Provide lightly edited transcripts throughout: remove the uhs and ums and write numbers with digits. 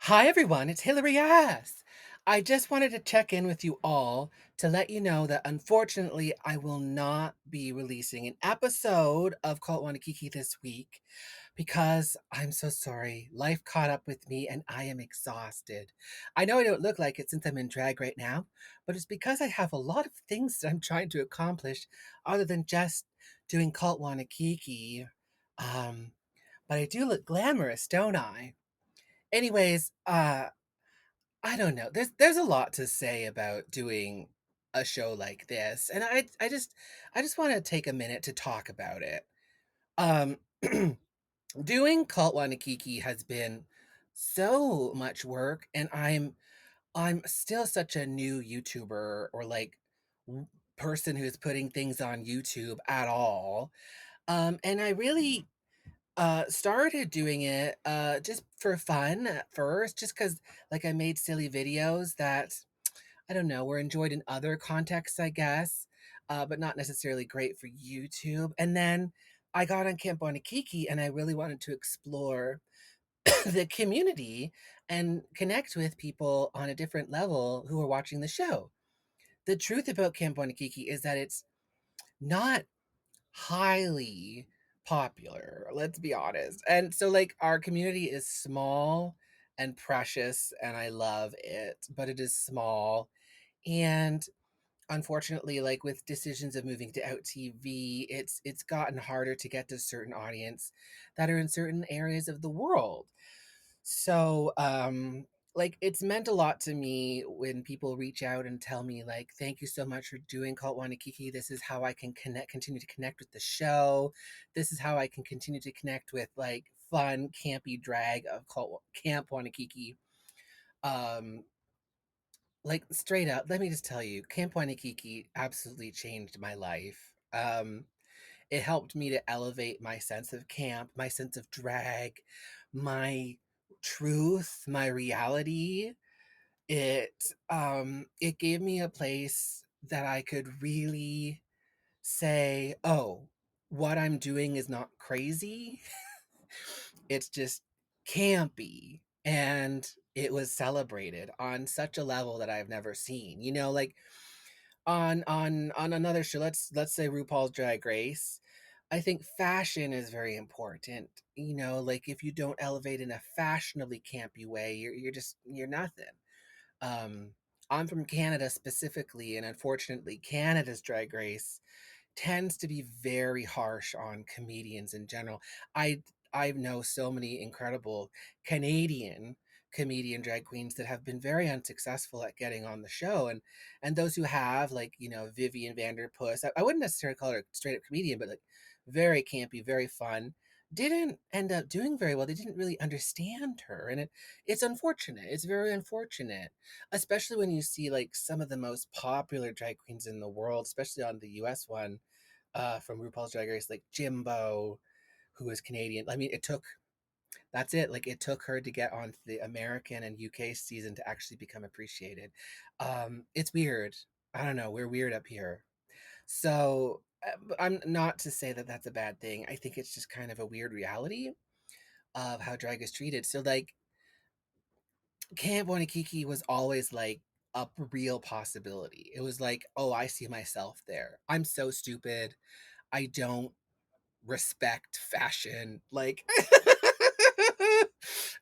Hi everyone, it's Hillary Yaas. I just wanted to check in with you all to let you know that unfortunately I will not be releasing an episode of Cult Wannakiki this week because I'm so sorry. Life caught up with me and I am exhausted. I know I don't look like it since I'm in drag right now, but it's because I have a lot of things that I'm trying to accomplish other than just doing Cult Wannakiki. Um, but I do look glamorous, don't I? Anyways, I don't know. There's a lot to say about doing a show like this, and I just want to take a minute to talk about it. Um, doing Cult Wanakiki has been so much work, and I'm still such a new YouTuber or like w- person who's putting things on YouTube at all. And I really started doing it, just for fun at first, just because, like, I made silly videos that, I don't know, were enjoyed in other contexts, I guess, but not necessarily great for YouTube. And then I got on Camp Wannakiki and I really wanted to explore the community and connect with people on a different level who are watching the show. The truth about Camp Wannakiki is that it's not highly popular, let's be honest. And so, like, our community is small and precious, and I love it, but it is small. And unfortunately, like with decisions of moving to out TV, it's gotten harder to get to certain audience that are in certain areas of the world. So, like, it's meant a lot to me when people reach out and tell me, like, thank you so much for doing Cult Wanakiki. This is how I can continue to connect with the show. This is how I can continue to connect with like fun, campy drag of Camp Wanakiki. Um, like, straight up, let me just tell you, Camp Wanakiki absolutely changed my life. It helped me to elevate my sense of camp, my sense of drag, my truth, my reality. It gave me a place that I could really say, "Oh, what I'm doing is not crazy. It's just campy." And it was celebrated on such a level that I've never seen. You know, like on another show, let's say RuPaul's Drag Race. I think fashion is very important. You know, like if you don't elevate in a fashionably campy way, you're nothing. Um, I'm from Canada specifically, and unfortunately, Canada's Drag Race tends to be very harsh on comedians in general. I I know so many incredible Canadian comedian drag queens that have been very unsuccessful at getting on the show, and those who have, like, you know, Vivian Vanderpuss. I wouldn't necessarily call her a straight up comedian, but like very campy, very fun. Didn't end up doing very well. They didn't really understand her, and it's unfortunate. It's very unfortunate, especially when you see like some of the most popular drag queens in the world, especially on the US one, from RuPaul's Drag Race, like Jimbo, who is Canadian. I mean, that's it. Like, it took her to get on the American and UK season to actually become appreciated. It's weird. I don't know. We're weird up here. So, but I'm not to say that that's a bad thing. I think it's just kind of a weird reality of how drag is treated. So, like, Camp Wanakiki was always like a real possibility. It was like, oh, I see myself there. I'm so stupid. I don't respect fashion. Like,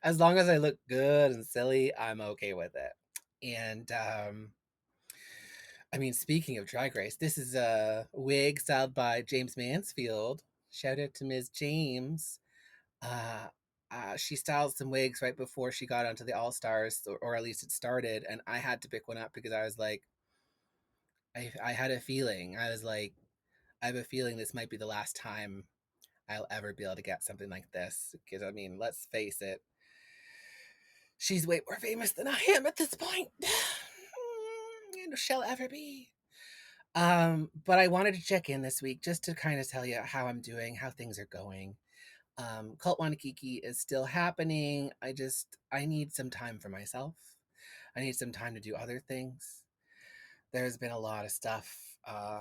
as long as I look good and silly, I'm okay with it. And I mean, speaking of Drag Race, this is a wig styled by James Mansfield. Shout out to Ms. James. Uh, she styled some wigs right before she got onto the All Stars, or at least it started, and I had to pick one up because I was like, I had a feeling. I was like, I have a feeling this might be the last time I'll ever be able to get something like this. Because, I mean, let's face it, she's way more famous than I am at this point. And shall ever be. But I wanted to check in this week just to kind of tell you how I'm doing, how things are going. Cult Wanakiki is still happening. I need some time for myself. I need some time to do other things. There's been a lot of stuff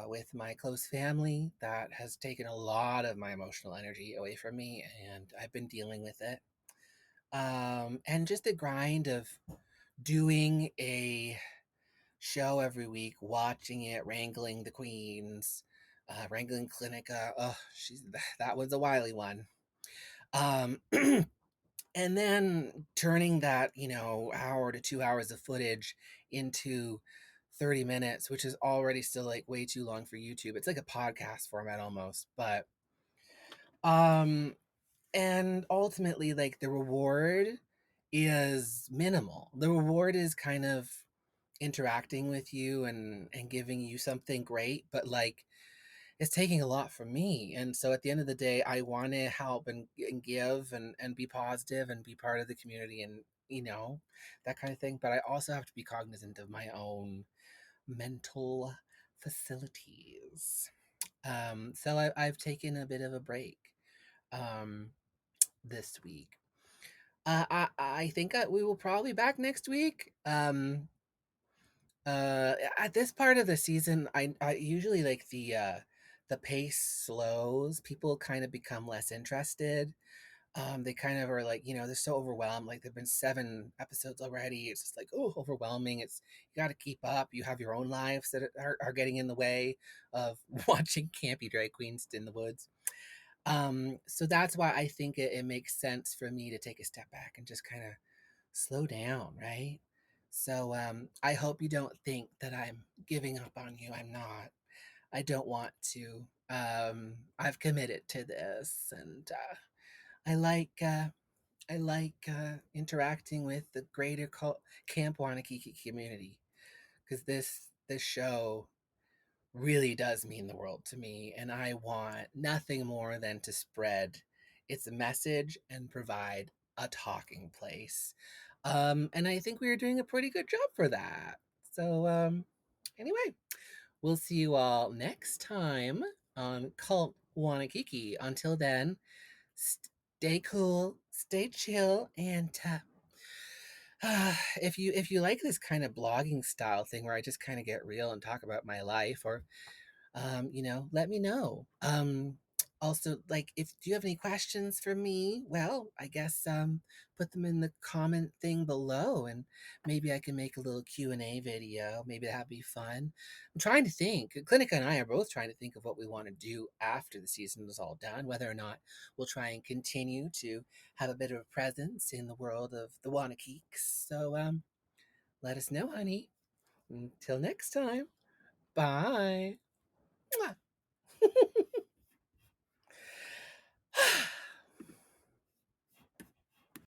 with my close family that has taken a lot of my emotional energy away from me, and I've been dealing with it. And just the grind of doing a show every week, watching it, wrangling the queens, wrangling Clinica. Oh, that was a wily one. Um, and then turning that, hour to 2 hours of footage into 30 minutes, which is already still like way too long for YouTube. It's like a podcast format almost, but um and ultimately like the reward is minimal. The reward is kind of interacting with you and giving you something great, but like it's taking a lot from me. And so at the end of the day, I want to help and give and be positive and be part of the community and, that kind of thing. But I also have to be cognizant of my own mental facilities. So I've taken a bit of a break um, this week. I think we will probably back next week. At this part of the season, I usually like the pace slows. People kind of become less interested. They kind of are like, they're so overwhelmed. Like there've been 7 episodes already. It's just like, oh, overwhelming. It's you got to keep up. You have your own lives that are getting in the way of watching campy drag queens in the woods. So that's why I think it makes sense for me to take a step back and just kind of slow down, right? So I hope you don't think that I'm giving up on you. I'm not. I don't want to. I've committed to this, and I like interacting with the greater Camp Wannakiki community because this show really does mean the world to me, and I want nothing more than to spread its message and provide a talking place. And I think we are doing a pretty good job for that. So, anyway, we'll see you all next time on Cult Wanakiki. Until then, stay cool, stay chill, and if you like this kind of blogging style thing where I just kind of get real and talk about my life, or let me know. Also, like, if do you have any questions for me? Well, I guess put them in the comment thing below, and maybe I can make a little Q&A video. Maybe that'd be fun. I'm trying to think. Clinica and I are both trying to think of what we want to do after the season is all done. Whether or not we'll try and continue to have a bit of a presence in the world of the Wannakeeks. So let us know, honey. Until next time. Bye. Mwah.